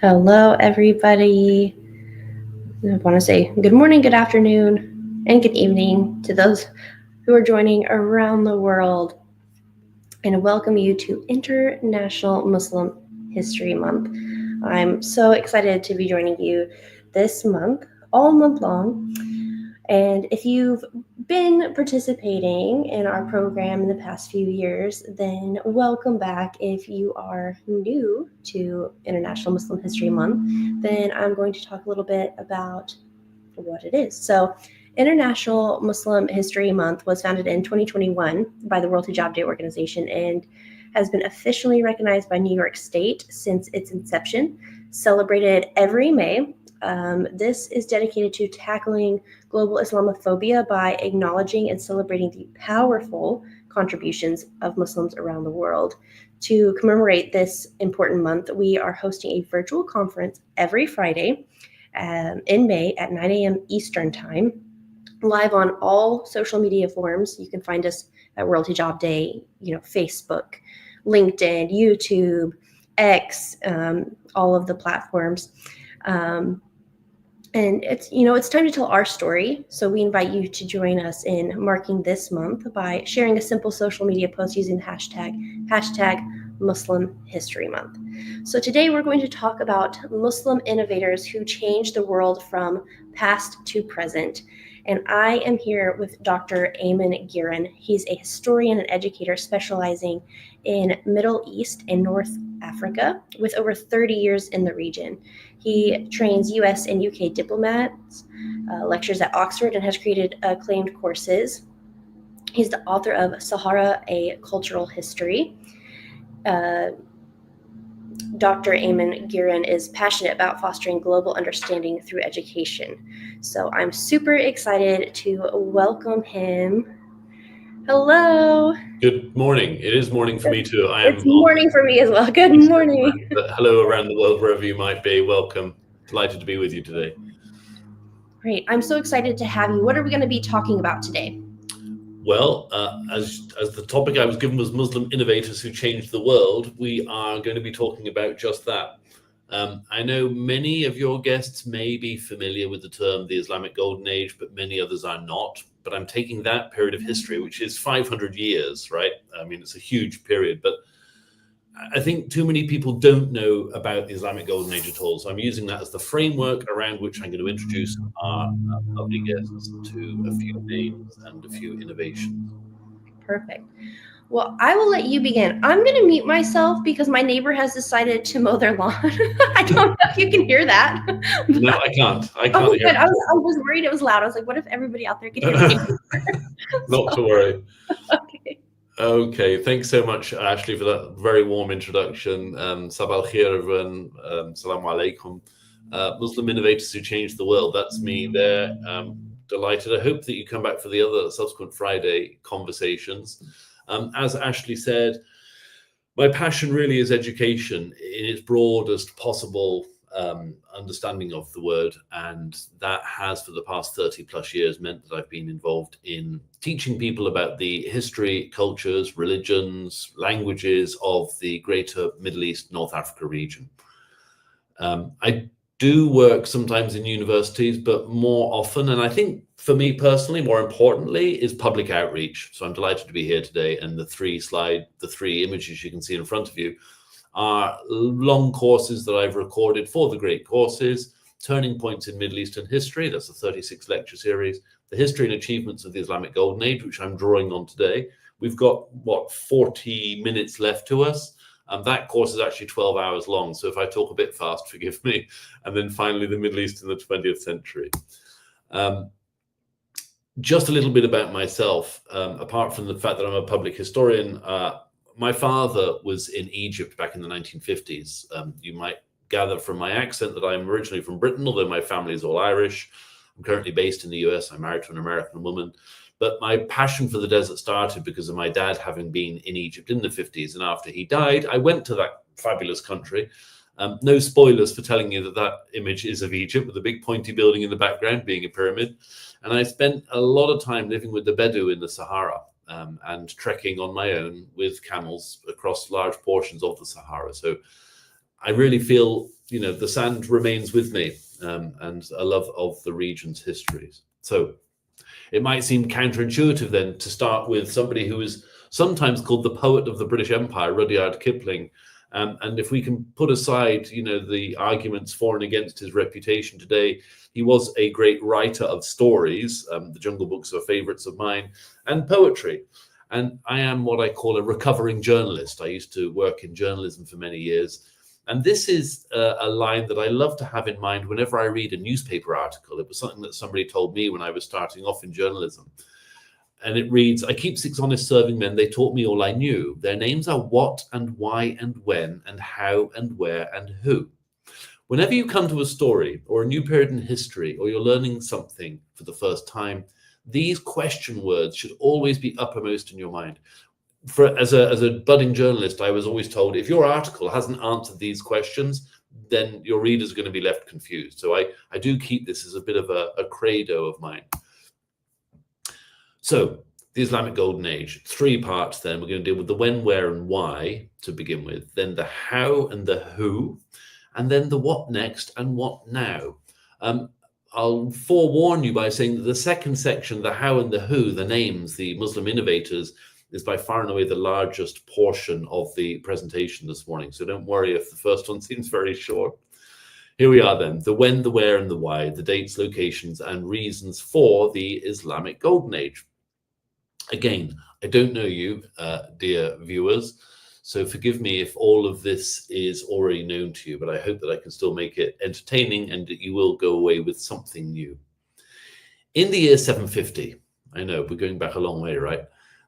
Hello, everybody. I want to say good morning, good afternoon, and good evening to those who are joining around the world, and welcome you to International Muslim History Month. I'm so excited to be joining you this month, all month long. And if you've been participating in our program in the past few years, then welcome back. If you are new to International Muslim History Month, then I'm going to talk a little bit about what it is. So, International Muslim History Month was founded in 2021 by the World Hijab Day organization and has been officially recognized by New York State since its inception, celebrated every May. This is dedicated to tackling global Islamophobia by acknowledging and celebrating the powerful contributions of Muslims around the world. To commemorate this important month, we are hosting a virtual conference every Friday in May at 9 a.m. Eastern Time, live on all social media forums. You can find us at World Hijab Day, Facebook, LinkedIn, YouTube, X, all of the platforms. And it's time to tell our story. So we invite you to join us in marking this month by sharing a simple social media post using the hashtag Muslim History Month. So today we're going to talk about Muslim innovators who changed the world from past to present. And I am here with Dr. Ayman Giran. He's a historian and educator specializing in Middle East and North Africa with over 30 years in the region. He trains US and UK diplomats, lectures at Oxford, and has created acclaimed courses. He's the author of Sahara, A Cultural History. Dr. Ayman Giran is passionate about fostering global understanding through education. So I'm super excited to welcome him. Hello. Good morning. It is morning for me too. It's morning for me as well. Good morning. But hello around the world, wherever you might be. Welcome. Delighted to be with you today. Great. I'm so excited to have you. What are we going to be talking about today? Well, as the topic I was given was Muslim innovators who changed the world, we are going to be talking about just that. I know many of your guests may be familiar with the term the Islamic Golden Age, but many others are not. But I'm taking that period of history, which is 500 years, right? I mean, it's a huge period, but I think too many people don't know about the Islamic Golden Age at all. So I'm using that as the framework around which I'm going to introduce our lovely guests to a few names and a few innovations. Perfect. Well, I will let you begin. I'm going to mute myself because my neighbor has decided to mow their lawn. I don't know if you can hear that. No, I can't. I can't hear it. I was worried it was loud. I was like, what if everybody out there could hear me? Not to worry. Okay. Okay, thanks so much, Ashley, for that very warm introduction. Sabah al-khair, everyone. Salaam alaikum. Muslim innovators who changed the world. That's me there. Delighted. I hope that you come back for the other subsequent Friday conversations. As Ashley said, my passion really is education in its broadest possible understanding of the word, and that has for the past 30 plus years meant that I've been involved in teaching people about the history, cultures, religions, languages of the greater Middle East, North Africa region. I do work sometimes in universities, but more often, and I think for me personally, more importantly, is public outreach. So I'm delighted to be here today, and the three images you can see in front of you are long courses that I've recorded for the great courses: Turning Points in Middle Eastern History, that's a 36 lecture series; The History and Achievements of the Islamic Golden Age, which I'm drawing on today. We've got 40 minutes left to us. That course is actually 12 hours long, so if I talk a bit fast, forgive me. And then finally, the Middle East in the 20th century. Just a little bit about myself, apart from the fact that I'm a public historian. My father was in Egypt back in the 1950s. You might gather from my accent that I'm originally from Britain, although my family is all Irish. I'm currently based in the US. I'm married to an American woman. But my passion for the desert started because of my dad having been in Egypt in the 50s. And after he died, I went to that fabulous country. No spoilers for telling you that that image is of Egypt, with a big pointy building in the background being a pyramid. And I spent a lot of time living with the Bedou in the Sahara and trekking on my own with camels across large portions of the Sahara. So I really feel the sand remains with me, and a love of the region's histories. So it might seem counterintuitive then to start with somebody who is sometimes called the poet of the British Empire, Rudyard Kipling. And if we can put aside, the arguments for and against his reputation today, he was a great writer of stories. The Jungle Books are favorites of mine, and poetry. And I am what I call a recovering journalist. I used to work in journalism for many years. And this is a line that I love to have in mind whenever I read a newspaper article. It was something that somebody told me when I was starting off in journalism. And it reads, "I keep 6 honest serving men, they taught me all I knew. Their names are what and why and when and how and where and who." Whenever you come to a story or a new period in history, or you're learning something for the first time, these question words should always be uppermost in your mind. As a budding journalist, I was always told, if your article hasn't answered these questions, then your readers are going to be left confused. So I do keep this as a bit of a credo of mine. So the Islamic Golden Age, 3 parts then. We're going to deal with the when, where, and why to begin with, then the how and the who, and then the what next and what now. I'll forewarn you by saying that the second section, the how and the who, the names, the Muslim innovators, is by far and away the largest portion of the presentation this morning. So don't worry if the first one seems very short. Here we are then, the when, the where, and the why, the dates, locations, and reasons for the Islamic Golden Age. Again, I don't know you, dear viewers, so forgive me if all of this is already known to you, but I hope that I can still make it entertaining and that you will go away with something new. In the year 750, I know we're going back a long way, right?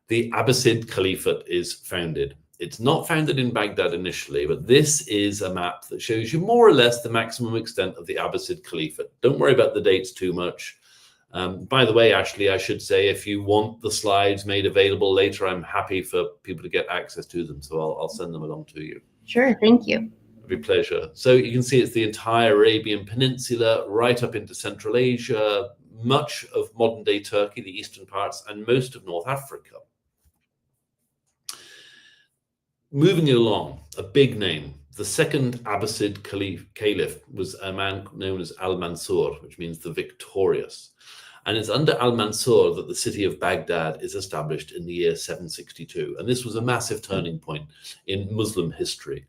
The Abbasid Caliphate is founded. It's not founded in Baghdad initially, but this is a map that shows you more or less the maximum extent of the Abbasid Caliphate. Don't worry about the dates too much. By the way, Ashley, I should say, if you want the slides made available later, I'm happy for people to get access to them. So I'll send them along to you. Sure, thank you. It'd be a pleasure. So you can see it's the entire Arabian Peninsula, right up into Central Asia, much of modern-day Turkey, the eastern parts, and most of North Africa. Moving along, a big name. The second Abbasid Caliph was a man known as Al-Mansur, which means the victorious. And it's under Al-Mansur that the city of Baghdad is established in the year 762. And this was a massive turning point in Muslim history.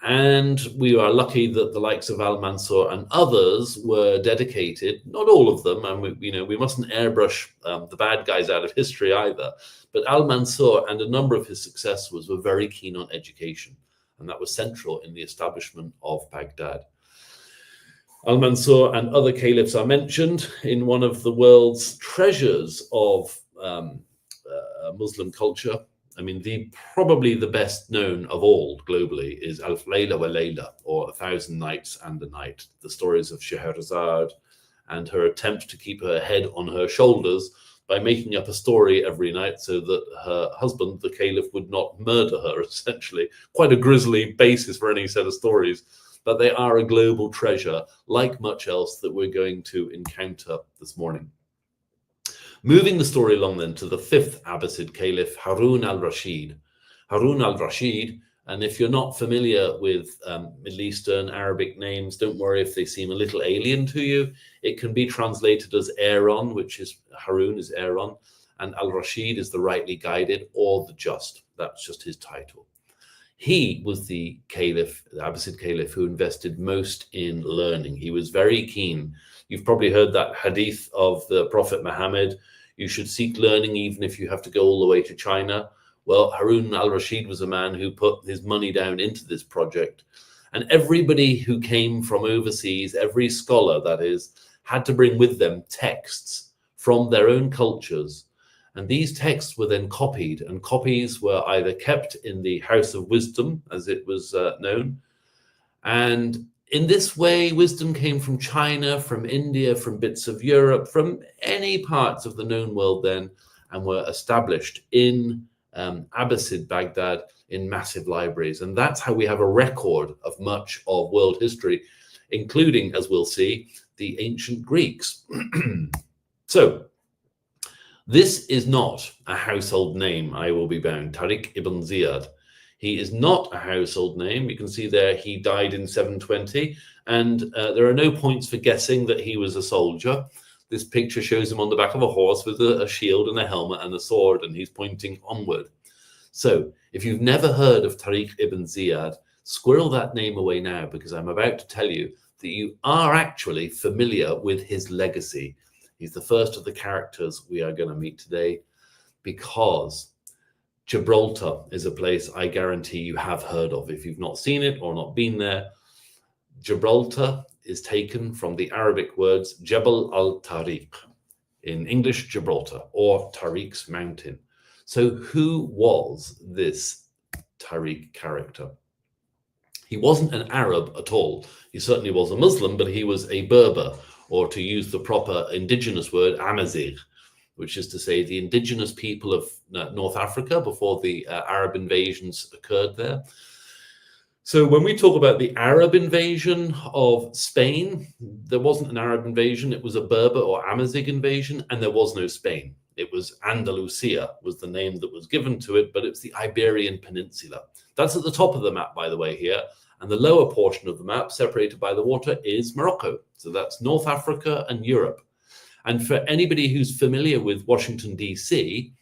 And we are lucky that the likes of Al-Mansur and others were dedicated, not all of them, and we mustn't airbrush the bad guys out of history either, but Al-Mansur and a number of his successors were very keen on education, and that was central in the establishment of Baghdad. Al-Mansur and other caliphs are mentioned in one of the world's treasures of Muslim culture. I mean, probably the best known of all globally is Alf Layla wa Layla, or 1,000 Nights and a Night, the stories of Scheherazade and her attempt to keep her head on her shoulders by making up a story every night so that her husband, the caliph, would not murder her, essentially. Quite a grisly basis for any set of stories, but they are a global treasure, like much else that we're going to encounter this morning. Moving the story along then to the 5th Abbasid Caliph, Harun al-Rashid. Harun al-Rashid, and if you're not familiar with Middle Eastern Arabic names, don't worry if they seem a little alien to you. It can be translated as Aaron, which is Harun is Aaron, and al-Rashid is the rightly guided or the just. That's just his title. He was the caliph, the Abbasid caliph, who invested most in learning. He was very keen. You've probably heard that hadith of the Prophet Muhammad, you should seek learning even if you have to go all the way to China. Well, Harun al-Rashid was a man who put his money down into this project. And everybody who came from overseas, every scholar that is, had to bring with them texts from their own cultures. And these texts were then copied, and copies were either kept in the House of Wisdom, as it was known. And in this way, wisdom came from China, from India, from bits of Europe, from any parts of the known world then, and were established in Abbasid Baghdad in massive libraries. And that's how we have a record of much of world history, including, as we'll see, the ancient Greeks. So, this is not a household name, I will be bound, Tariq ibn Ziyad. He is not a household name. You can see there he died in 720, and there are no points for guessing that he was a soldier. This picture shows him on the back of a horse with a shield and a helmet and a sword, and he's pointing onward. So if you've never heard of Tariq ibn Ziyad, squirrel that name away now, because I'm about to tell you that you are actually familiar with his legacy. He's the first of the characters we are going to meet today, because Gibraltar is a place I guarantee you have heard of. If you've not seen it or not been there, Gibraltar is taken from the Arabic words Jebel al-Tariq, in English Gibraltar, or Tariq's mountain. So who was this Tariq character? He wasn't an Arab at all. He certainly was a Muslim, but he was a Berber, or to use the proper indigenous word, Amazigh, which is to say the indigenous people of North Africa before the Arab invasions occurred there. So when we talk about the Arab invasion of Spain, there wasn't an Arab invasion. It was a Berber or Amazigh invasion, and there was no Spain. It was Andalusia was the name that was given to it, but it's the Iberian Peninsula. That's at the top of the map, by the way, here. And the lower portion of the map, separated by the water, is Morocco. So that's North Africa and Europe. And for anybody who's familiar with Washington, D.C.,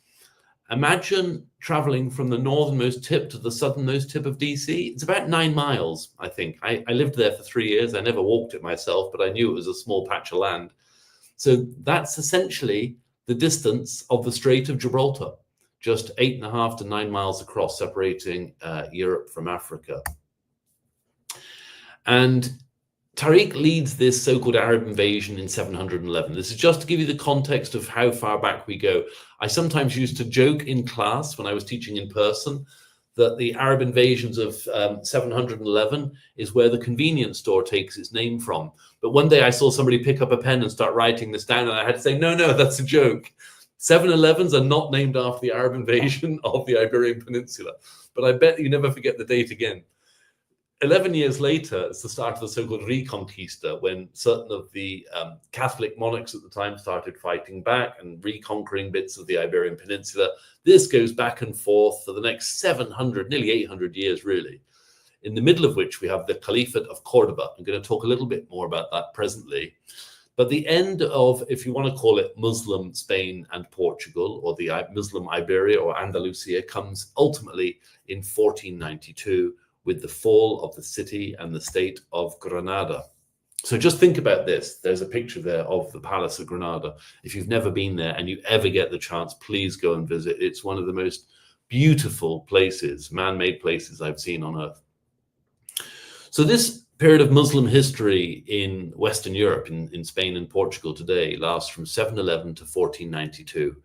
imagine traveling from the northernmost tip to the southernmost tip of D.C. It's about 9 miles, I think. I lived there for 3 years. I never walked it myself, but I knew it was a small patch of land. So that's essentially the distance of the Strait of Gibraltar, just 8.5 to 9 miles across, separating Europe from Africa. And Tariq leads this so-called Arab invasion in 711. This is just to give you the context of how far back we go. I sometimes used to joke in class when I was teaching in person that the Arab invasions of 711 is where the convenience store takes its name from. But one day I saw somebody pick up a pen and start writing this down, and I had to say, no, that's a joke. 711s are not named after the Arab invasion of the Iberian Peninsula. But I bet you never forget the date again. 11 years later, it's the start of the so-called Reconquista, when certain of the Catholic monarchs at the time started fighting back and reconquering bits of the Iberian Peninsula. This goes back and forth for the next 700, nearly 800 years, really, in the middle of which we have the Caliphate of Cordoba. I'm going to talk a little bit more about that presently. But the end of, if you want to call it Muslim Spain and Portugal, or the Muslim Iberia or Andalusia, comes ultimately in 1492, with the fall of the city and the state of Granada. So just think about this. There's a picture there of the Palace of Granada. If you've never been there and you ever get the chance, please go and visit. It's one of the most beautiful places, man-made places I've seen on earth. So this period of Muslim history in Western Europe, in Spain and Portugal today, lasts from 711 to 1492.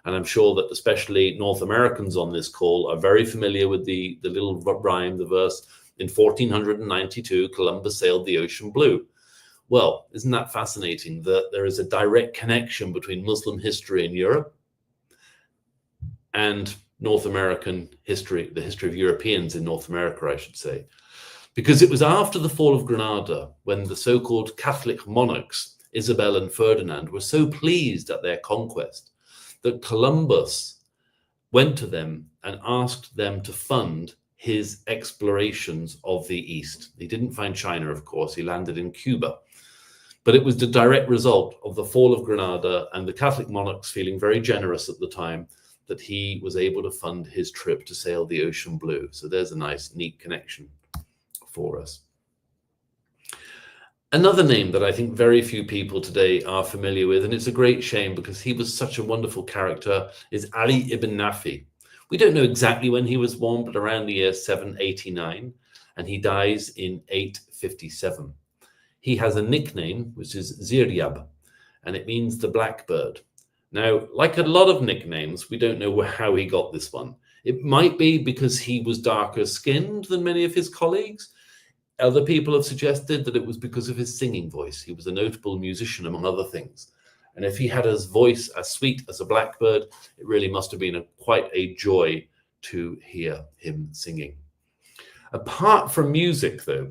And I'm sure that especially North Americans on this call are very familiar with the little rhyme, the verse, in 1492, Columbus sailed the ocean blue. Well, isn't that fascinating that there is a direct connection between Muslim history in Europe and North American history, the history of Europeans in North America, I should say. Because it was after the fall of Granada, when the so-called Catholic monarchs, Isabel and Ferdinand, were so pleased at their conquest that Columbus went to them and asked them to fund his explorations of the East. He didn't find China, of course. He landed in Cuba. But it was the direct result of the fall of Granada and the Catholic monarchs feeling very generous at the time that he was able to fund his trip to sail the ocean blue. So there's a nice, neat connection for us. Another name that I think very few people today are familiar with, and it's a great shame because he was such a wonderful character, is Ali ibn Nafi. We don't know exactly when he was born, but around the year 789, and he dies in 857. He has a nickname, which is Ziryab, and it means the blackbird. Now, like a lot of nicknames, we don't know how he got this one. It might be because he was darker skinned than many of his colleagues. Other people have suggested that it was because of his singing voice. He was a notable musician, among other things. And if he had his voice as sweet as a blackbird, it really must have been quite a joy to hear him singing. Apart from music, though,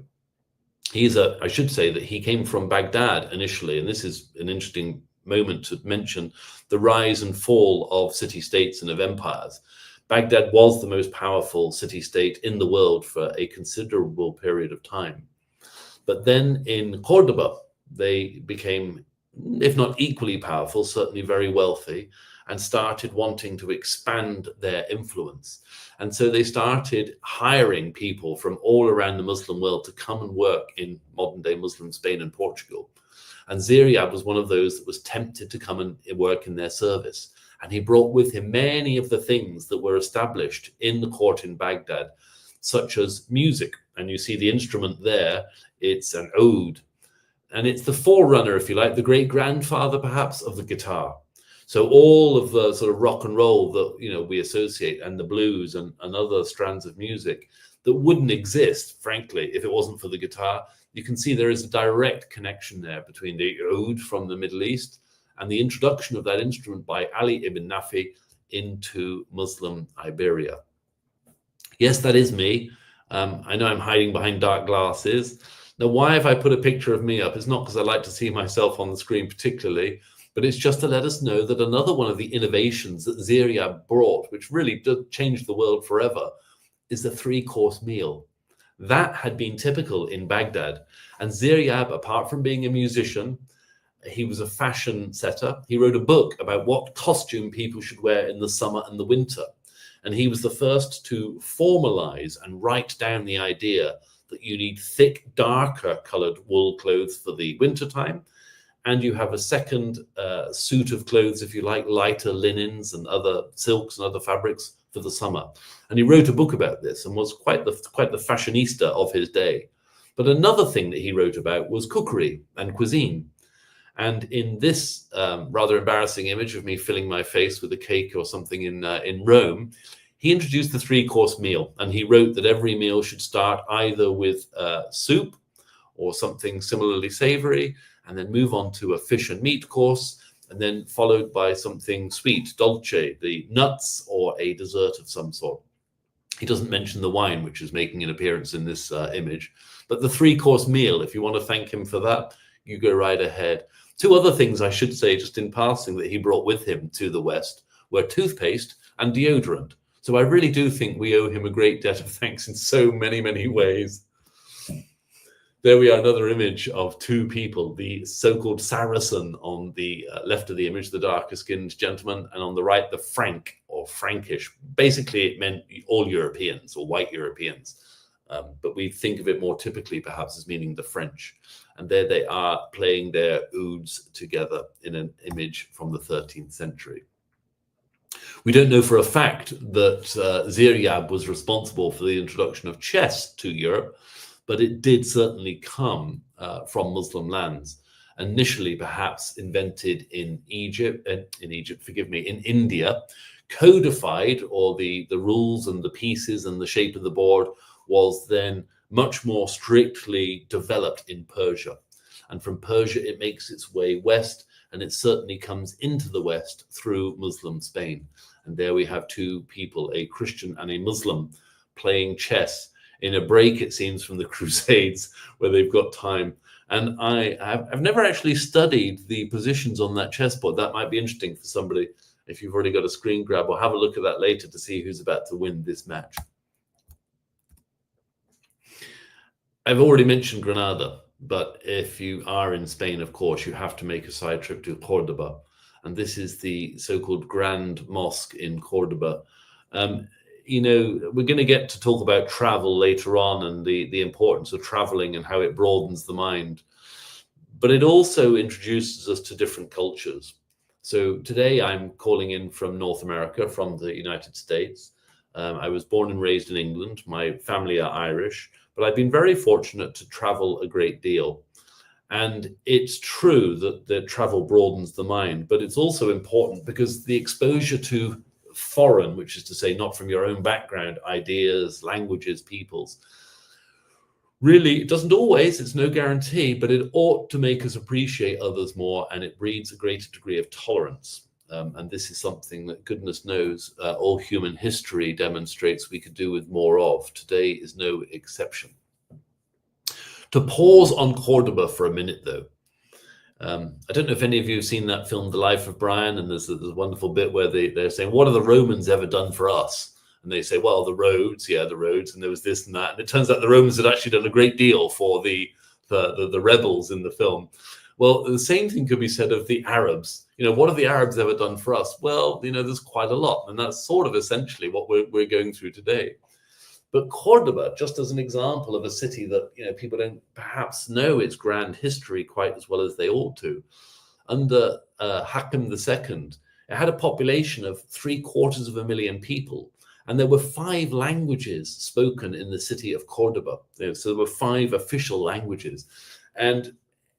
I should say that he came from Baghdad initially, and this is an interesting moment to mention the rise and fall of city-states and of empires. Baghdad was the most powerful city-state in the world for a considerable period of time. But then in Cordoba, they became, if not equally powerful, certainly very wealthy, and started wanting to expand their influence. And so they started hiring people from all around the Muslim world to come and work in modern-day Muslim Spain and Portugal. And Ziryab was one of those that was tempted to come and work in their service. And he brought with him many of the things that were established in the court in Baghdad, such as music. And you see the instrument there, it's an oud. And it's the forerunner, if you like, the great-grandfather perhaps of the guitar. So all of the sort of rock and roll that, you know, we associate, and the blues and other strands of music that wouldn't exist, frankly, if it wasn't for the guitar. You can see there is a direct connection there between the oud from the Middle East and the introduction of that instrument by Ali ibn Nafi into Muslim Iberia. Yes, that is me. I know I'm hiding behind dark glasses. Now, why have I put a picture of me up? It's not because I like to see myself on the screen particularly, but it's just to let us know that another one of the innovations that Ziryab brought, which really did change the world forever, is the three-course meal. That had been typical in Baghdad. And Ziryab, apart from being a musician, he was a fashion setter. He wrote a book about what costume people should wear in the summer and the winter. And he was the first to formalize and write down the idea that you need thick, darker colored wool clothes for the wintertime. And you have a second suit of clothes, if you like, lighter linens and other silks and other fabrics for the summer. And he wrote a book about this and was quite the fashionista of his day. But another thing that he wrote about was cookery and cuisine. And in this rather embarrassing image of me filling my face with a cake or something in Rome, he introduced the three-course meal. And he wrote that every meal should start either with soup or something similarly savory, and then move on to a fish and meat course, and then followed by something sweet, dolce, the nuts, or a dessert of some sort. He doesn't mention the wine, which is making an appearance in this image. But the three-course meal, if you want to thank him for that, you go right ahead. Two other things I should say, just in passing, that he brought with him to the West were toothpaste and deodorant. So I really do think we owe him a great debt of thanks in so many, many ways. There we are, another image of two people, the so-called Saracen on the left of the image, the darker-skinned gentleman, and on the right, the Frank or Frankish. Basically, it meant all Europeans or white Europeans, but we think of it more typically perhaps as meaning the French. And there they are playing their ouds together in an image from the 13th century. We don't know for a fact that Ziryab was responsible for the introduction of chess to Europe, but it did certainly come from Muslim lands. Initially, perhaps invented in India, codified, or the rules and the pieces and the shape of the board was then much more strictly developed in Persia. And from Persia, it makes its way west, and it certainly comes into the West through Muslim Spain. And there we have two people, a Christian and a Muslim, playing chess in a break, it seems, from the Crusades, where they've got time. And I've never actually studied the positions on that chessboard. That might be interesting for somebody if you've already got a screen grab, or have a look at that later to see who's about to win this match. I've already mentioned Granada, but if you are in Spain, of course, you have to make a side trip to Cordoba. And this is the so-called Grand Mosque in Cordoba. You know, we're going to get to talk about travel later on, and the importance of traveling and how it broadens the mind. But it also introduces us to different cultures. So today I'm calling in from North America, from the United States. I was born and raised in England. My family are Irish, but I've been very fortunate to travel a great deal. And it's true that the travel broadens the mind, but it's also important because the exposure to foreign, which is to say not from your own background, ideas, languages, peoples, really, it doesn't always, it's no guarantee, but it ought to make us appreciate others more, and it breeds a greater degree of tolerance. And this is something that, goodness knows, all human history demonstrates we could do with more of. Today is no exception. To pause on Cordoba for a minute, though, I don't know if any of you have seen that film, The Life of Brian, and there's a wonderful bit where they're saying, what have the Romans ever done for us? And they say, well, the roads, and there was this and that. And it turns out the Romans had actually done a great deal for the rebels in the film. Well, the same thing could be said of the Arabs. What have the Arabs ever done for us? Well, there's quite a lot. And that's sort of essentially what we're going through today. But Cordoba, just as an example of a city that, people don't perhaps know its grand history quite as well as they ought to. Under Hakem II, it had a population of 750,000 people. And there were 5 languages spoken in the city of Cordoba. So there were 5 official languages. And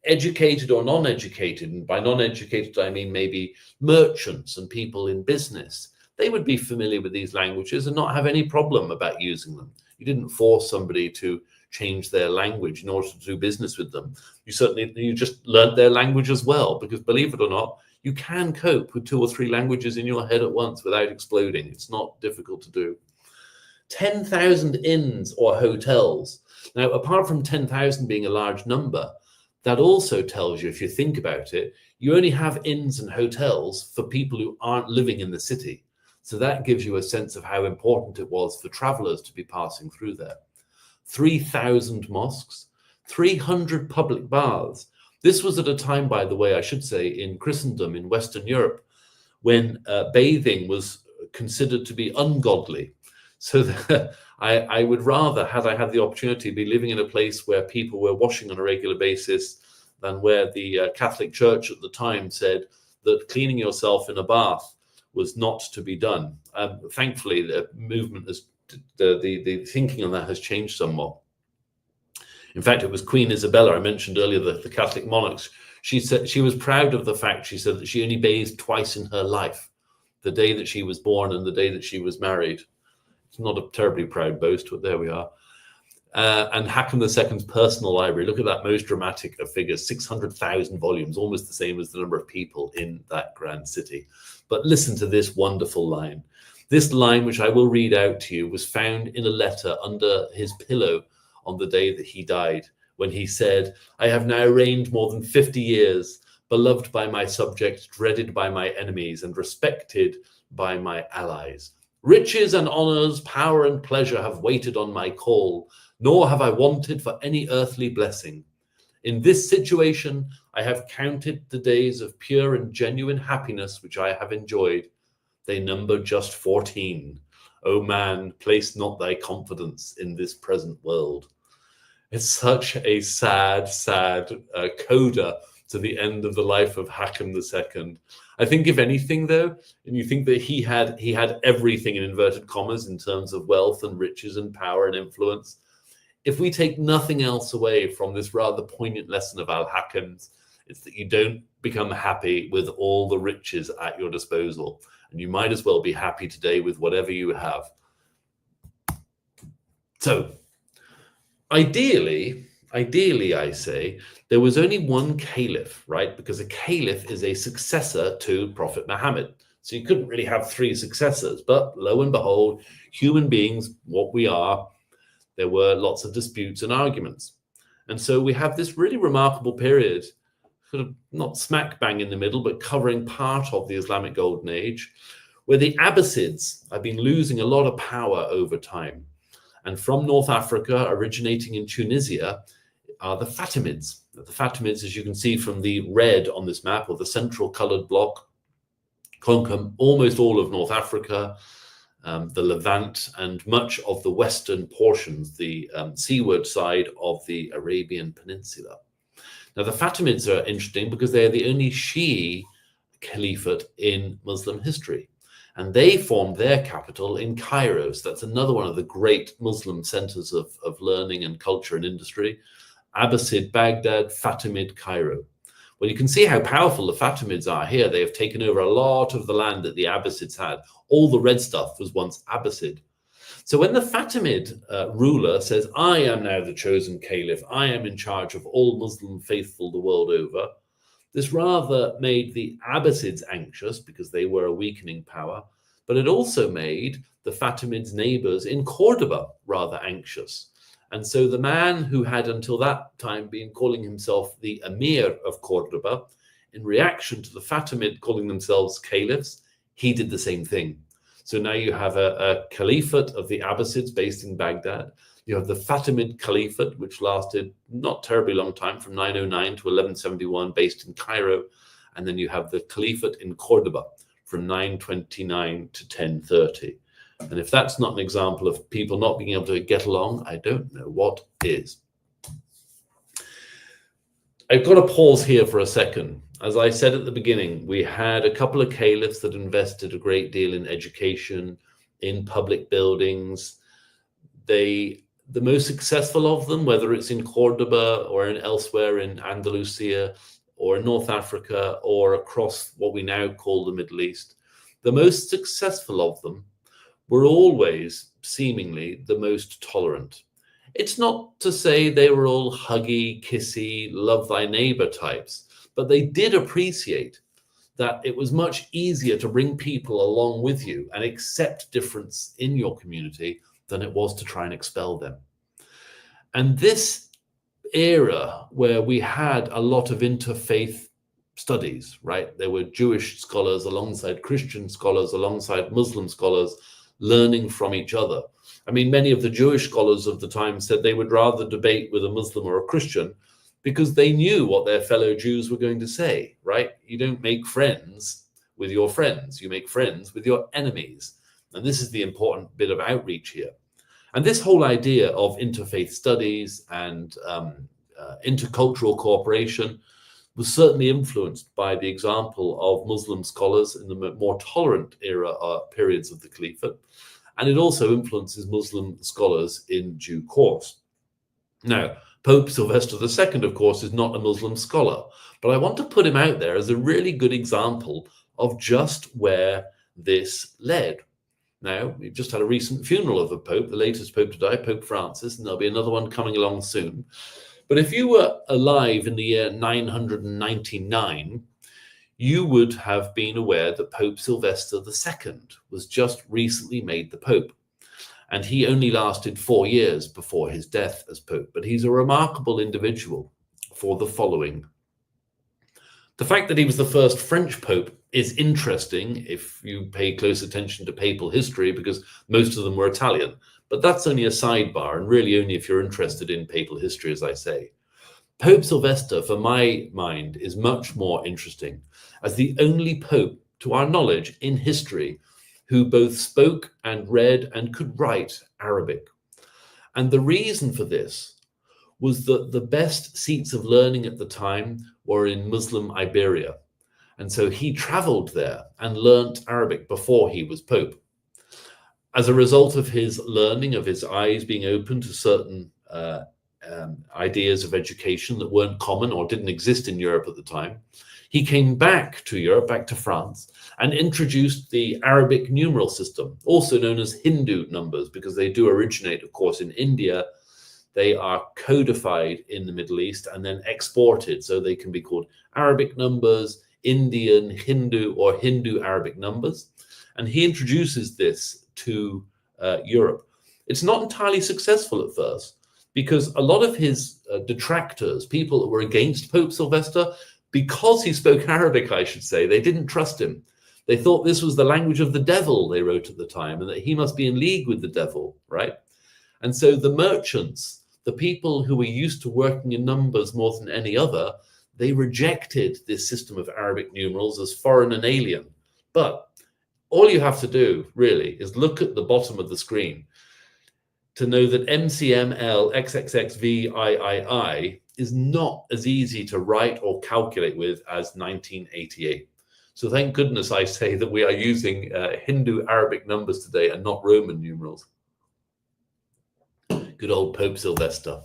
educated or non-educated, and by non-educated I mean maybe merchants and people in business, they would be familiar with these languages and not have any problem about using them. You didn't force somebody to change their language in order to do business with them. You just learned their language as well, because believe it or not, you can cope with 2 or 3 languages in your head at once without exploding. It's not difficult to do. 10,000 inns or hotels. Now, apart from 10,000 being a large number, that also tells you, if you think about it, you only have inns and hotels for people who aren't living in the city. So that gives you a sense of how important it was for travelers to be passing through there. 3,000 mosques, 300 public baths. This was at a time, by the way, I should say, in Christendom, in Western Europe, when bathing was considered to be ungodly. So I would rather, had I had the opportunity, be living in a place where people were washing on a regular basis than where the Catholic Church at the time said that cleaning yourself in a bath was not to be done. Thankfully, the movement has, the thinking on that has changed somewhat. In fact, it was Queen Isabella, I mentioned earlier, the Catholic monarchs. She said she was proud of the fact, she said, that she only bathed twice in her life, the day that she was born and the day that she was married. It's not a terribly proud boast, but there we are. And Hakem II's personal library, look at that most dramatic of figures, 600,000 volumes, almost the same as the number of people in that grand city. But listen to this wonderful line. This line, which I will read out to you, was found in a letter under his pillow on the day that he died, when he said, "I have now reigned more than 50 years, beloved by my subjects, dreaded by my enemies, and respected by my allies. Riches and honors, power and pleasure have waited on my call, nor have I wanted for any earthly blessing. In this situation, I have counted the days of pure and genuine happiness which I have enjoyed. They number just 14. O man, place not thy confidence in this present world." It's such a sad coda to the end of the life of Hakem II. I think, if anything, though, and you think that he had everything in inverted commas in terms of wealth and riches and power and influence, if we take nothing else away from this rather poignant lesson of Al-Hakim's, it's that you don't become happy with all the riches at your disposal, and you might as well be happy today with whatever you have. So, Ideally, I say, there was only one caliph, right? Because a caliph is a successor to Prophet Muhammad. So you couldn't really have 3 successors. But lo and behold, human beings, what we are, there were lots of disputes and arguments. And so we have this really remarkable period, sort of not smack bang in the middle, but covering part of the Islamic Golden Age, where the Abbasids have been losing a lot of power over time. And from North Africa, originating in Tunisia, are the Fatimids. The Fatimids, as you can see from the red on this map, or the central colored block, conquer almost all of North Africa, the Levant, and much of the western portions, the seaward side of the Arabian Peninsula. Now, the Fatimids are interesting because they are the only Shi'i caliphate in Muslim history. And they formed their capital in Cairo. So that's another one of the great Muslim centers of learning and culture and industry. Abbasid, Baghdad, Fatimid, Cairo. Well, you can see how powerful the Fatimids are here. They have taken over a lot of the land that the Abbasids had. All the red stuff was once Abbasid. So when the Fatimid ruler says, "I am now the chosen caliph, I am in charge of all Muslim faithful the world over," this rather made the Abbasids anxious because they were a weakening power, but it also made the Fatimids' neighbors in Cordoba rather anxious. And so the man who had until that time been calling himself the Emir of Cordoba, in reaction to the Fatimid calling themselves caliphs, he did the same thing. So now you have a caliphate of the Abbasids based in Baghdad. You have the Fatimid Caliphate, which lasted not terribly long time, from 909 to 1171, based in Cairo. And then you have the Caliphate in Cordoba from 929 to 1030. And if that's not an example of people not being able to get along, I don't know what is. I've got to pause here for a second. As I said at the beginning, we had a couple of caliphs that invested a great deal in education, in public buildings. The most successful of them, whether it's in Cordoba or elsewhere in Andalusia or in North Africa or across what we now call the Middle East, the most successful of them were always seemingly the most tolerant. It's not to say they were all huggy, kissy, love thy neighbor types, but they did appreciate that it was much easier to bring people along with you and accept difference in your community than it was to try and expel them. And this era where we had a lot of interfaith studies, right? There were Jewish scholars alongside Christian scholars, alongside Muslim scholars, learning from each other. I mean, many of the Jewish scholars of the time said they would rather debate with a Muslim or a Christian because they knew what their fellow Jews were going to say, right? You don't make friends with your friends. You make friends with your enemies. And this is the important bit of outreach here. And this whole idea of interfaith studies and intercultural cooperation was certainly influenced by the example of Muslim scholars in the more tolerant era periods of the Caliphate. And it also influences Muslim scholars in due course. Now, Pope Sylvester II, of course, is not a Muslim scholar, but I want to put him out there as a really good example of just where this led. Now, we've just had a recent funeral of a pope, the latest pope to die, Pope Francis, and there'll be another one coming along soon. But if you were alive in the year 999, you would have been aware that Pope Sylvester II was just recently made the Pope. And he only lasted 4 years before his death as Pope. But he's a remarkable individual for the following. The fact that he was the first French Pope is interesting if you pay close attention to papal history, because most of them were Italian. But that's only a sidebar, and really only if you're interested in papal history, as I say. Pope Sylvester, for my mind, is much more interesting as the only pope, to our knowledge, in history, who both spoke and read and could write Arabic. And the reason for this was that the best seats of learning at the time were in Muslim Iberia. And so he traveled there and learnt Arabic before he was Pope. As a result of his learning, of his eyes being open to certain ideas of education that weren't common or didn't exist in Europe at the time, he came back to Europe, back to France, and introduced the Arabic numeral system, also known as Hindu numbers, because they do originate, of course, in India. They are codified in the Middle East and then exported, so they can be called Arabic numbers, Indian, Hindu, or Hindu Arabic numbers. And he introduces this to Europe. It's not entirely successful at first, because a lot of his detractors, people that were against Pope Sylvester, because he spoke Arabic, I should say, they didn't trust him. They thought this was the language of the devil, they wrote at the time, and that he must be in league with the devil, right? And so the merchants, the people who were used to working in numbers more than any other, they rejected this system of Arabic numerals as foreign and alien. But all you have to do, really, is look at the bottom of the screen to know that MCML XXXVIII is not as easy to write or calculate with as 1988. So thank goodness I say that we are using Hindu Arabic numbers today and not Roman numerals. Good old Pope Sylvester.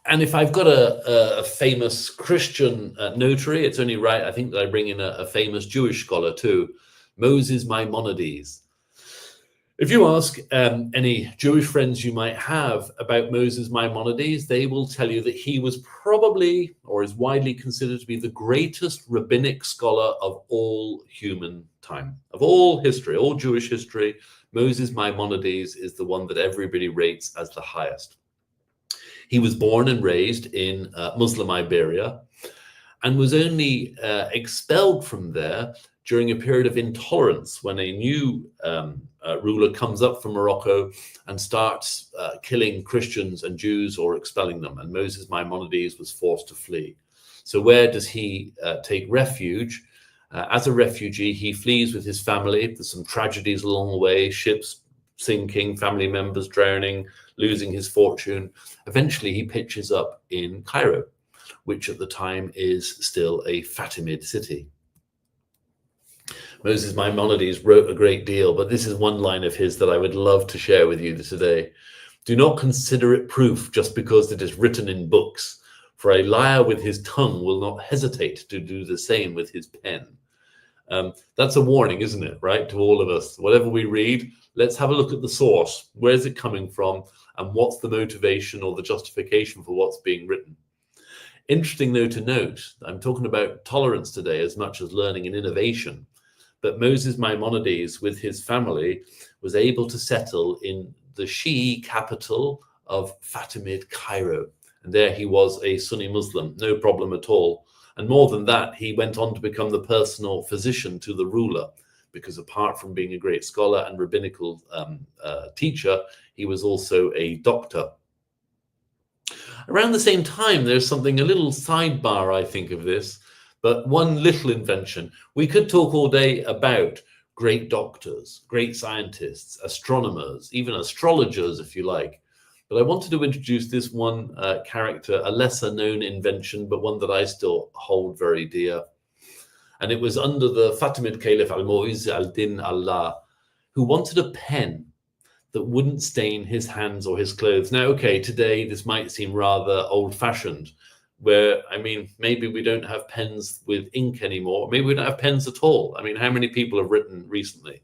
And if I've got a famous Christian notary, it's only right, I think, that I bring in a famous Jewish scholar too, Moses Maimonides. If you ask any Jewish friends you might have about Moses Maimonides, they will tell you that he was probably, or is widely considered to be, the greatest rabbinic scholar of all human time, of all history, all Jewish history. Moses Maimonides is the one that everybody rates as the highest. He was born and raised in Muslim Iberia and was only expelled from there during a period of intolerance when a new ruler comes up from Morocco and starts killing Christians and Jews or expelling them. And Moses Maimonides was forced to flee. So where does he take refuge? As a refugee, he flees with his family. There's some tragedies along the way, ships sinking, family members drowning, losing his fortune. Eventually, he pitches up in Cairo, which at the time is still a Fatimid city. Moses Maimonides wrote a great deal, but this is one line of his that I would love to share with you today. Do not consider it proof just because it is written in books, for a liar with his tongue will not hesitate to do the same with his pen. That's a warning, isn't it, right, to all of us? Whatever we read, let's have a look at the source. Where is it coming from? And what's the motivation or the justification for what's being written? Interesting, though, to note, I'm talking about tolerance today as much as learning and innovation. But Moses Maimonides, with his family, was able to settle in the Shi'i capital of Fatimid Cairo. And there he was a Sunni Muslim, no problem at all. And more than that, he went on to become the personal physician to the ruler, because apart from being a great scholar and rabbinical teacher, he was also a doctor. Around the same time, there's something, a little sidebar, I think, of this, but one little invention. We could talk all day about great doctors, great scientists, astronomers, even astrologers, if you like. But I wanted to introduce this one character, a lesser known invention, but one that I still hold very dear. And it was under the Fatimid Caliph Al-Mu'izz al-Din Allah, who wanted a pen that wouldn't stain his hands or his clothes. Now, okay, today this might seem rather old-fashioned, where, I mean, maybe we don't have pens with ink anymore. Maybe we don't have pens at all. I mean, how many people have written recently?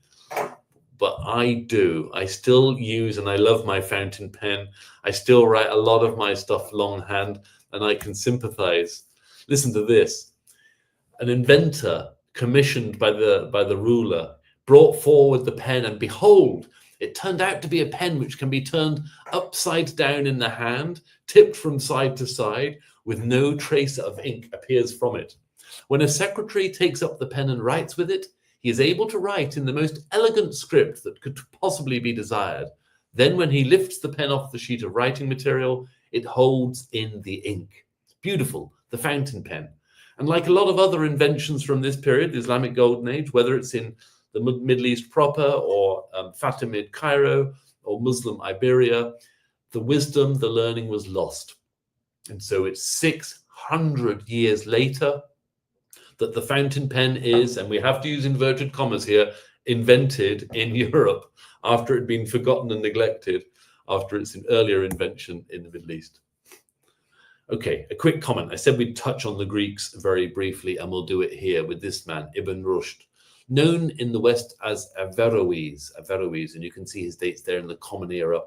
But I do. I still use, and I love my fountain pen. I still write a lot of my stuff longhand, and I can sympathize. Listen to this. An inventor commissioned by the ruler brought forward the pen, and behold, it turned out to be a pen which can be turned upside down in the hand, tipped from side to side, with no trace of ink appears from it. When a secretary takes up the pen and writes with it, he is able to write in the most elegant script that could possibly be desired. Then when he lifts the pen off the sheet of writing material, it holds in the ink. Beautiful, the fountain pen. And like a lot of other inventions from this period, the Islamic Golden Age, whether it's in the Middle East proper or Fatimid Cairo or Muslim Iberia, the wisdom, the learning was lost. And so it's 600 years later that the fountain pen is, and we have to use inverted commas here, invented in Europe after it had been forgotten and neglected after its earlier invention in the Middle East. Okay, a quick comment. I said we'd touch on the Greeks very briefly, and we'll do it here with this man, Ibn Rushd, known in the West as Averroes, and you can see his dates there in the Common Era.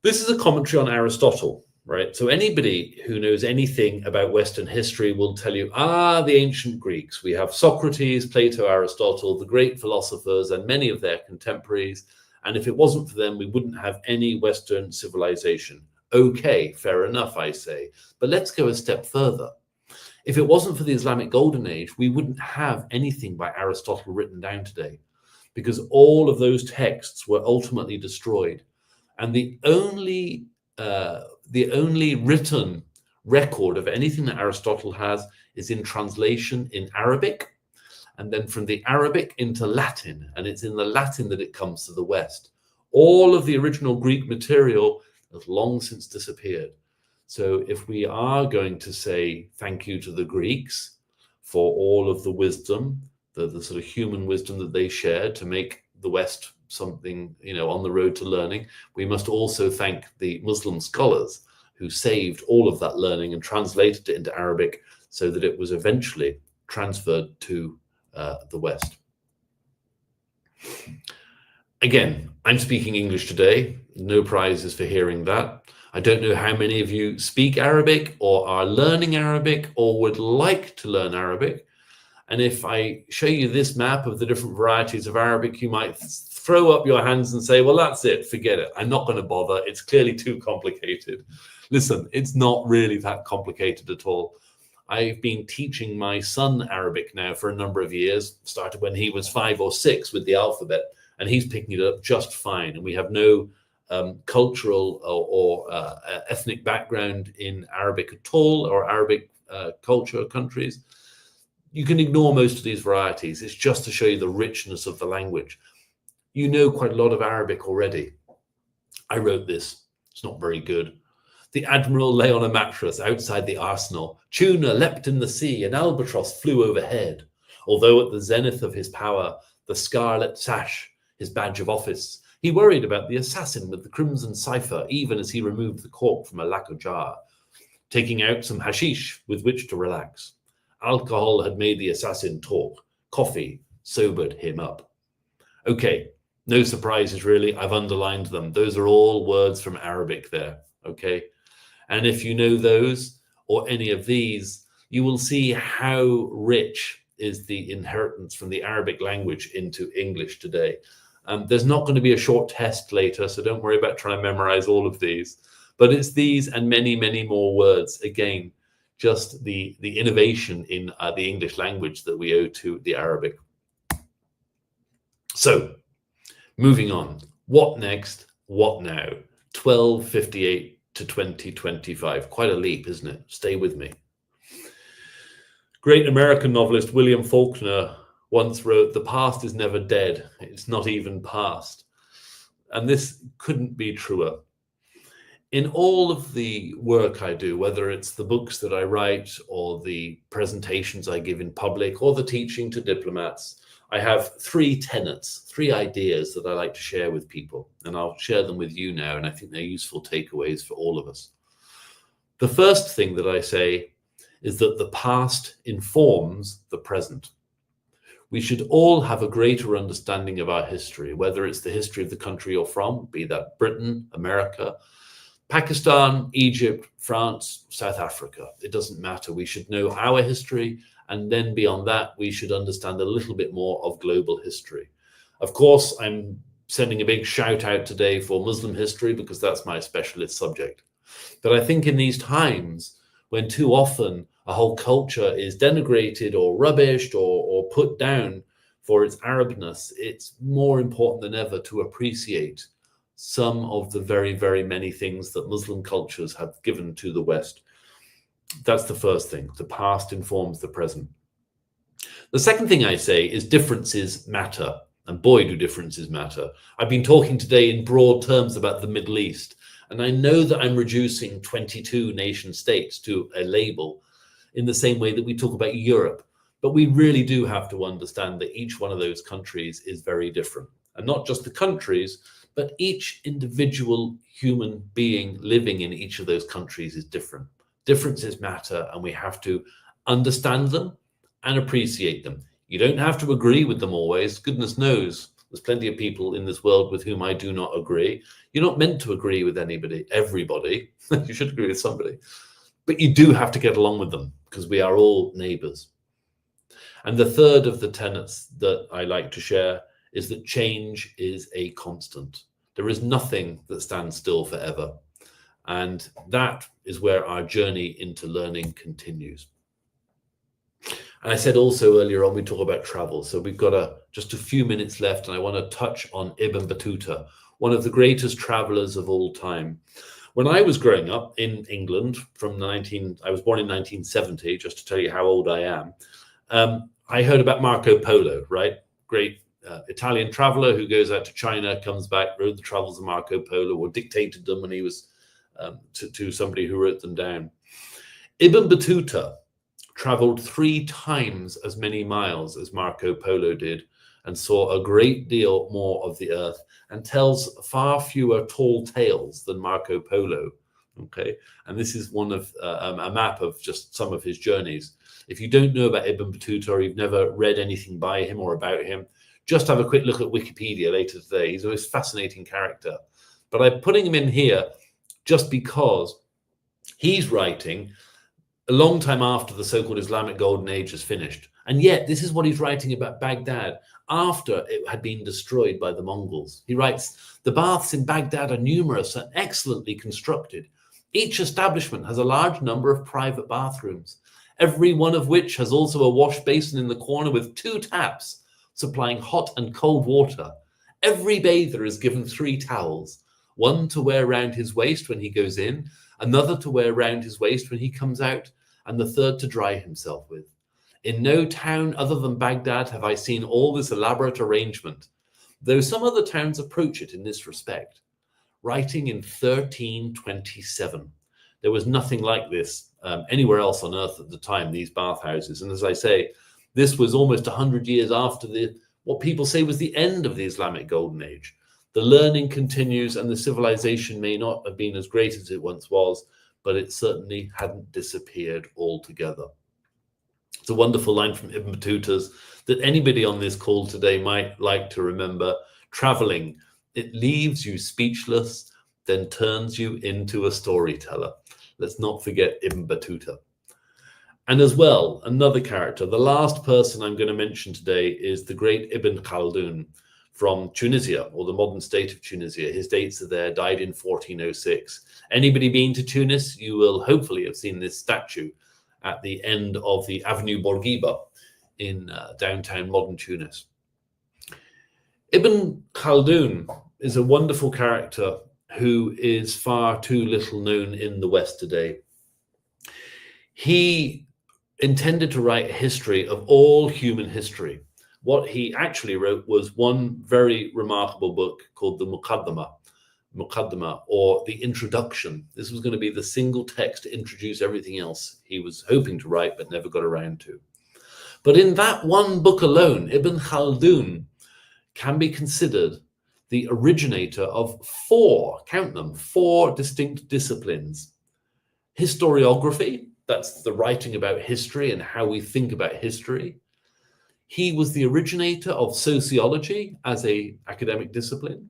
This is a commentary on Aristotle. Right. So anybody who knows anything about Western history will tell you, the ancient Greeks. We have Socrates, Plato, Aristotle, the great philosophers, and many of their contemporaries. And if it wasn't for them, we wouldn't have any Western civilization. Okay, fair enough, I say. But let's go a step further. If it wasn't for the Islamic Golden Age, we wouldn't have anything by Aristotle written down today, because all of those texts were ultimately destroyed. And the only written record of anything that Aristotle has is in translation in Arabic, and then from the Arabic into Latin, and it's in the Latin that it comes to the West. All of the original Greek material has long since disappeared. So if we are going to say thank you to the Greeks for all of the wisdom, the sort of human wisdom that they shared to make the West something, on the road to learning, we must also thank the Muslim scholars who saved all of that learning and translated it into Arabic so that it was eventually transferred to the West. Again, I'm speaking English today. No prizes for hearing that. I don't know how many of you speak Arabic or are learning Arabic or would like to learn Arabic. And if I show you this map of the different varieties of Arabic, you might throw up your hands and say, well, that's it, forget it. I'm not going to bother. It's clearly too complicated. Listen, it's not really that complicated at all. I've been teaching my son Arabic now for a number of years, started when he was 5 or 6 with the alphabet, and he's picking it up just fine. And we have no cultural or ethnic background in Arabic at all, or Arabic culture countries. You can ignore most of these varieties. It's just to show you the richness of the language. You know quite a lot of Arabic already. I wrote this. It's not very good. The admiral lay on a mattress outside the arsenal. Tuna leapt in the sea, and albatross flew overhead. Although at the zenith of his power, the scarlet sash, his badge of office, he worried about the assassin with the crimson cipher, even as he removed the cork from a lacquer jar, taking out some hashish with which to relax. Alcohol had made the assassin talk. Coffee sobered him up. Okay, no surprises really. I've underlined them. Those are all words from Arabic there, okay? And if you know those or any of these, you will see how rich is the inheritance from the Arabic language into English today. There's not going to be a short test later, so don't worry about trying to memorize all of these. But it's these and many, many more words. Again, just the innovation in the English language that we owe to the Arabic. So, moving on. What next? What now? 1258 to 2025. Quite a leap, isn't it? Stay with me. Great American novelist William Faulkner once wrote, "The past is never dead. It's not even past." And this couldn't be truer. In all of the work I do, whether it's the books that I write or the presentations I give in public or the teaching to diplomats, I have 3 tenets, 3 ideas that I like to share with people, and I'll share them with you now, and I think they're useful takeaways for all of us. The first thing that I say is that the past informs the present. We should all have a greater understanding of our history, whether it's the history of the country you're from, be that Britain, America, Pakistan, Egypt, France, South Africa. It doesn't matter. We should know our history, and then beyond that, we should understand a little bit more of global history. Of course, I'm sending a big shout out today for Muslim history because that's my specialist subject. But I think in these times, when too often a whole culture is denigrated or rubbished or put down for its Arabness, it's more important than ever to appreciate some of the very, very many things that Muslim cultures have given to the West. That's the first thing. The past informs the present. The second thing I say is differences matter. And boy, do differences matter. I've been talking today in broad terms about the Middle East, and I know that I'm reducing 22 nation states to a label in the same way that we talk about Europe. But we really do have to understand that each one of those countries is very different. And not just the countries, but each individual human being living in each of those countries is different. Differences matter, and we have to understand them and appreciate them. You don't have to agree with them always. Goodness knows, there's plenty of people in this world with whom I do not agree. You're not meant to agree with everybody. You should agree with somebody. But you do have to get along with them because we are all neighbors. And the third of the tenets that I like to share is that change is a constant. There is nothing that stands still forever. And that is where our journey into learning continues. And I said also earlier on, we talk about travel. So we've got just a few minutes left, and I want to touch on Ibn Battuta, one of the greatest travelers of all time. When I was growing up in England I was born in 1970, just to tell you how old I am. I heard about Marco Polo, right? Great Italian traveler who goes out to China, comes back, wrote the travels of Marco Polo, or dictated them when he was to somebody who wrote them down. Ibn Battuta traveled 3 times as many miles as Marco Polo did and saw a great deal more of the earth and tells far fewer tall tales than Marco Polo. Okay, and this is one of a map of just some of his journeys. If you don't know about Ibn Battuta or you've never read anything by him or about him, just have a quick look at Wikipedia later today. He's a most fascinating character. But I'm putting him in here just because he's writing a long time after the so-called Islamic Golden Age is finished. And yet this is what he's writing about Baghdad after it had been destroyed by the Mongols. He writes, "The baths in Baghdad are numerous and excellently constructed. Each establishment has a large number of private bathrooms. every one of which has also a wash basin in the corner with 2 taps supplying hot and cold water. Every bather is given 3 towels, one to wear round his waist when he goes in, another to wear round his waist when he comes out, and the third to dry himself with. In no town other than Baghdad have I seen all this elaborate arrangement, though some other towns approach it in this respect. Writing in 1327. There was nothing like this anywhere else on earth at the time, these bathhouses. And as I say, this was almost 100 years after what people say was the end of the Islamic Golden Age. The learning continues, and the civilization may not have been as great as it once was, but it certainly hadn't disappeared altogether. It's a wonderful line from Ibn Battuta that anybody on this call today might like to remember. Traveling, it leaves you speechless, then turns you into a storyteller. Let's not forget Ibn Battuta. And as well, another character, the last person I'm going to mention today is the great Ibn Khaldun from Tunisia, or the modern state of Tunisia. His dates are there, died in 1406. Anybody been to Tunis, you will hopefully have seen this statue at the end of the Avenue Bourguiba in downtown modern Tunis. Ibn Khaldun is a wonderful character who is far too little known in the West today. He intended to write a history of all human history. What he actually wrote was one very remarkable book called the Muqaddimah, or the Introduction. This was going to be the single text to introduce everything else he was hoping to write but never got around to. But in that one book alone, Ibn Khaldun can be considered the originator of 4, count them, 4 distinct disciplines. Historiography, that's the writing about history and how we think about history. He was the originator of sociology as an academic discipline.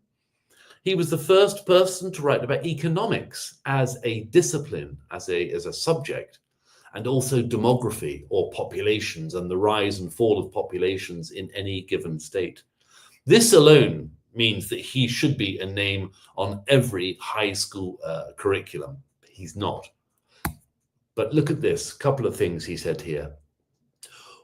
He was the first person to write about economics as a discipline, as a subject, and also demography, or populations, and the rise and fall of populations in any given state. This alone means that he should be a name on every high school curriculum. He's not. But look at this, couple of things he said here.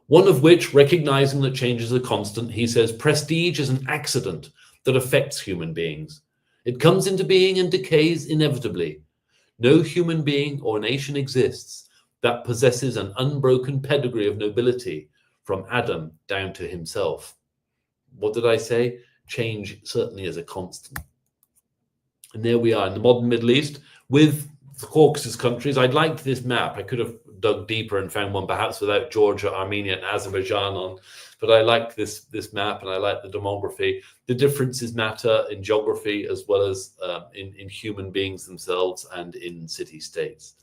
One of which, recognizing that changes are constant, he says, prestige is an accident that affects human beings. It comes into being and decays inevitably. No human being or nation exists that possesses an unbroken pedigree of nobility from Adam down to himself. What did I say? Change certainly is a constant. And there we are in the modern Middle East with the Caucasus countries. I liked this map. I could have dug deeper and found one perhaps without Georgia, Armenia, and Azerbaijan on, but I like this map, and I like the demography. The differences matter in geography as well as in human beings themselves and in city-states.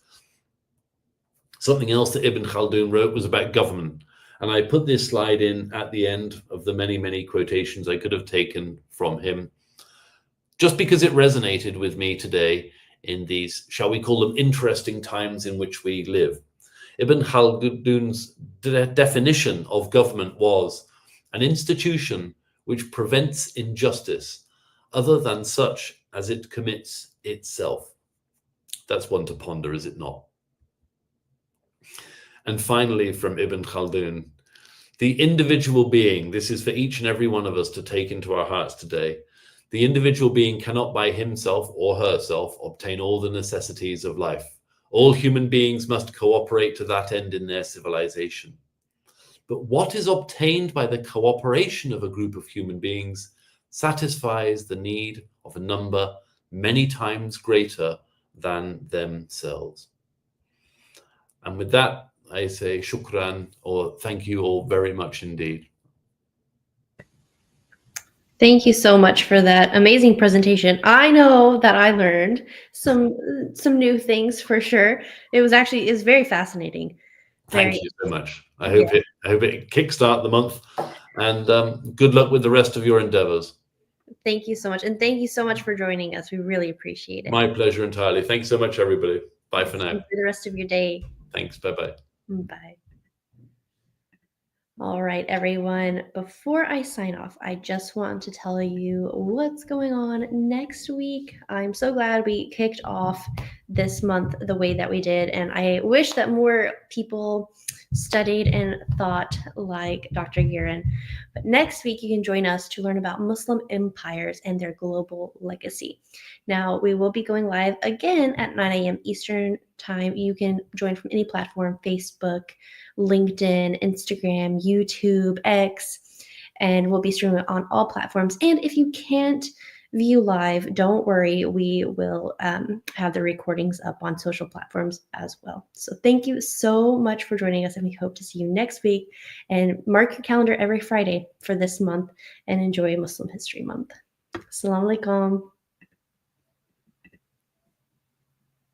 Something else that Ibn Khaldun wrote was about government. And I put this slide in at the end of the many, many quotations I could have taken from him, just because it resonated with me today in these, shall we call them, interesting times in which we live. Ibn Khaldun's definition of government was an institution which prevents injustice other than such as it commits itself. That's one to ponder, is it not? And finally, from Ibn Khaldun, the individual being, this is for each and every one of us to take into our hearts today. The individual being cannot by himself or herself obtain all the necessities of life. All human beings must cooperate to that end in their civilization. But what is obtained by the cooperation of a group of human beings satisfies the need of a number many times greater than themselves. And with that, I say shukran, or thank you all very much indeed. Thank you so much for that amazing presentation. I know that I learned some new things for sure. It was very fascinating. Thank you so much. I hope it kickstart the month, and good luck with the rest of your endeavors. Thank you so much, and thank you so much for joining us. We really appreciate it. My pleasure entirely. Thanks so much, everybody. Bye for now. Enjoy the rest of your day. Thanks. Bye-bye. Bye. All right, everyone. Before I sign off, I just want to tell you what's going on next week. I'm so glad we kicked off this month the way that we did. And I wish that more people studied and thought like Dr. Guerin. But next week, you can join us to learn about Muslim empires and their global legacy. Now, we will be going live again at 9 a.m. Eastern Time. You can join from any platform: Facebook, LinkedIn, Instagram, YouTube, X, and we'll be streaming on all platforms. And if you can't view live, don't worry, we will have the recordings up on social platforms as well. So thank you so much for joining us, and we hope to see you next week. And mark your calendar every Friday for this month, and enjoy Muslim History Month. Assalamu alaikum.